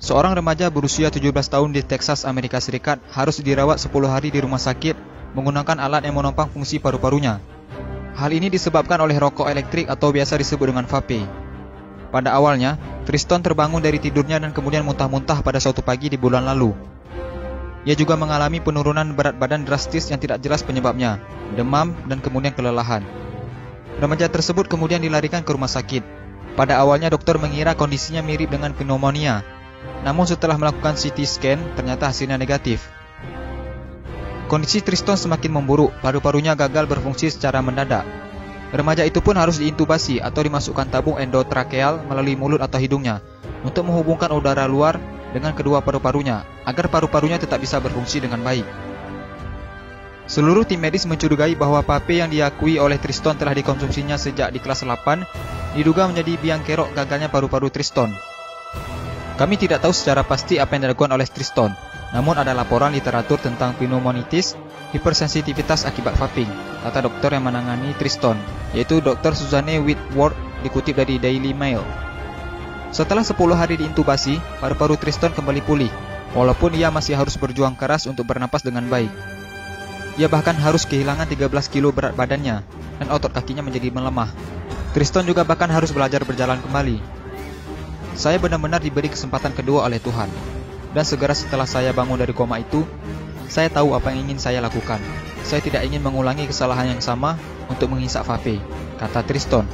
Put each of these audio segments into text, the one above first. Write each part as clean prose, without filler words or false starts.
Seorang remaja berusia 17 tahun di Texas, Amerika Serikat harus dirawat 10 hari di rumah sakit menggunakan alat yang menopang fungsi paru-parunya. Hal ini disebabkan oleh rokok elektrik atau biasa disebut dengan vape. Pada awalnya, Triston terbangun dari tidurnya dan kemudian muntah-muntah pada suatu pagi di bulan lalu. Ia juga mengalami penurunan berat badan drastis yang tidak jelas penyebabnya, demam, dan kemudian kelelahan. Remaja tersebut kemudian dilarikan ke rumah sakit. Pada awalnya dokter mengira kondisinya mirip dengan pneumonia, namun setelah melakukan CT scan, ternyata hasilnya negatif. Kondisi Triston semakin memburuk, paru-parunya gagal berfungsi secara mendadak. Remaja itu pun harus diintubasi atau dimasukkan tabung endotrakeal melalui mulut atau hidungnya untuk menghubungkan udara luar dengan kedua paru-parunya agar paru-parunya tetap bisa berfungsi dengan baik. Seluruh tim medis mencurigai bahwa vape yang diakui oleh Triston telah dikonsumsinya sejak di kelas 8 diduga menjadi biang kerok gagalnya paru-paru Triston. Kami tidak tahu secara pasti apa yang dilakukan oleh Triston, namun ada laporan literatur tentang pneumonitis, hipersensitivitas akibat vaping, kata dokter yang menangani Triston, yaitu Dr. Suzanne Whitworth, dikutip dari Daily Mail. Setelah 10 hari diintubasi, paru-paru Triston kembali pulih, walaupun ia masih harus berjuang keras untuk bernapas dengan baik. Ia bahkan harus kehilangan 13 kilo berat badannya, dan otot kakinya menjadi melemah. Triston juga bahkan harus belajar berjalan kembali. Saya benar-benar diberi kesempatan kedua oleh Tuhan. Dan segera setelah saya bangun dari koma itu, saya tahu apa yang ingin saya lakukan. Saya tidak ingin mengulangi kesalahan yang sama untuk menghisap vape, kata Triston.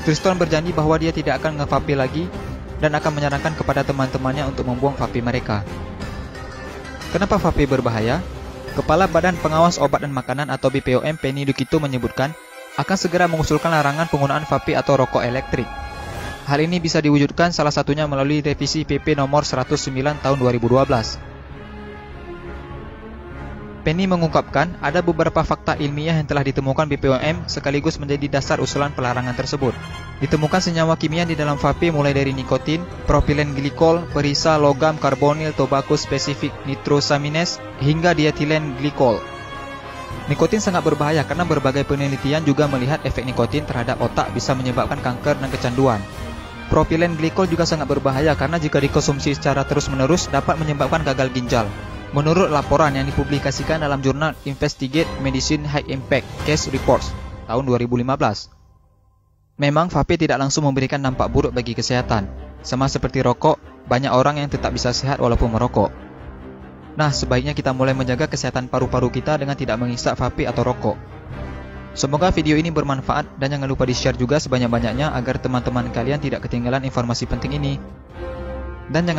Triston berjanji bahwa dia tidak akan nge-vape lagi dan akan menyarankan kepada teman-temannya untuk membuang vape mereka. Kenapa vape berbahaya? Kepala Badan Pengawas Obat dan Makanan atau BPOM Penny Dukito menyebutkan akan segera mengusulkan larangan penggunaan vape atau rokok elektrik. Hal ini bisa diwujudkan salah satunya melalui revisi PP nomor 109 tahun 2012. Penny mengungkapkan ada beberapa fakta ilmiah yang telah ditemukan BPOM sekaligus menjadi dasar usulan pelarangan tersebut. Ditemukan senyawa kimia di dalam vape mulai dari nikotin, propilen glikol, perisa logam karbonil tobacco spesifik nitrosamines, hingga dietilen glikol. Nikotin sangat berbahaya karena berbagai penelitian juga melihat efek nikotin terhadap otak bisa menyebabkan kanker dan kecanduan. Propilen glikol juga sangat berbahaya karena jika dikonsumsi secara terus-menerus dapat menyebabkan gagal ginjal. Menurut laporan yang dipublikasikan dalam jurnal Investigate Medicine High Impact Case Reports tahun 2015. Memang vape tidak langsung memberikan dampak buruk bagi kesehatan. Sama seperti rokok, banyak orang yang tetap bisa sehat walaupun merokok. Nah, sebaiknya kita mulai menjaga kesehatan paru-paru kita dengan tidak menghisap vape atau rokok. Semoga video ini bermanfaat dan jangan lupa di-share juga sebanyak-banyaknya agar teman-teman kalian tidak ketinggalan informasi penting ini. Dan jangan